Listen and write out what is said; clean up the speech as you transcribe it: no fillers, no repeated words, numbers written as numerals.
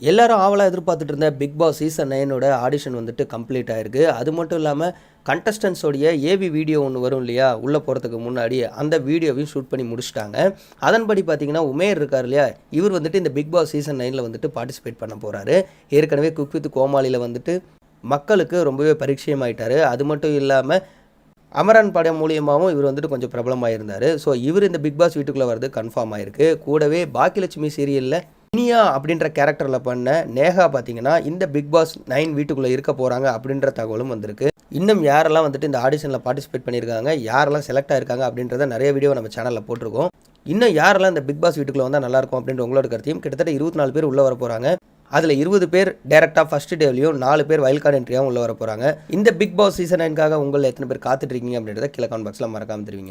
எல்லாரும் ஆவலா எதிர்பார்த்துட்டு இருந்த பிக் பாஸ் சீசன் 9ஓட ஆடிஷன் வந்துட்டு கம்ப்ளீட் ஆயிருக்கு. அது மட்டும் இல்லாமல் கண்டஸ்டன்ஸோடைய ஏவி வீடியோ ஒன்று வரும் இல்லையா, உள்ளே போகிறதுக்கு முன்னாடி அந்த வீடியோவையும் ஷூட் பண்ணி முடிச்சிட்டாங்க. அதன்படி பார்த்தீங்கன்னா உமேர் இருக்கார் இல்லையா, இவர் வந்துட்டு இந்த பிக் பாஸ் சீசன் 9ல் வந்துட்டு பார்ட்டிசிபேட் பண்ண போகிறாரு. ஏற்கனவே குக் வித் கோமாளியில் வந்துட்டு மக்களுக்கு ரொம்பவே பரிச்சயமாயிட்டார். அது மட்டும் இல்லாமல் அமரன் படம் மூலியமாகவும் இவர் வந்துட்டு கொஞ்சம் பிரபலமாயிருந்தார். ஸோ இவர் இந்த பிக் பாஸ் வீட்டுக்குள்ளே வர்றது கன்ஃபார்ம் ஆயிருக்கு. கூடவே பாக்கியலட்சுமி சீரியலில் இனியா அப்படின்ற கேரக்டரில் பண்ண நேஹா பார்த்தீங்கன்னா இந்த பிக் பாஸ் 9 வீட்டுக்குள்ளே இருக்க போகிறாங்க அப்படின்ற தகவலும் வந்திருக்கு. இன்னும் யாரெல்லாம் வந்துட்டு இந்த ஆடிஷனில் பார்ட்டிசிபேட் பண்ணியிருக்காங்க, யாரெல்லாம் செலக்ட் ஆயிருக்காங்க அப்படின்றத நிறைய வீடியோ நம்ம சேனலில் போட்டிருக்கோம். இன்னும் யாரெல்லாம் இந்த பிக் பாஸ் வீட்டுக்குள்ளே வந்தால் நல்லாயிருக்கும் அப்படின்ற உங்களோட கருத்தையும். கிட்டத்தட்ட 24 பேர் உள்ளே வர போகிறாங்க. அதில் 20 பேர் டேரெக்டாக ஃபஸ்ட் டேவிலையும் 4 பேர் வைல்ட் கார்டு என்ட்ரியாகவும் உள்ளே வர போகிறாங்க. இந்த பிக் பாஸ் சீசன் 9க்காக உங்களில் எத்தனை பேர் காத்துட்ருக்கீங்க அப்படின்றத கீழே கமெண்ட் பாக்ஸில் மறக்காமல் தெரிவிங்க.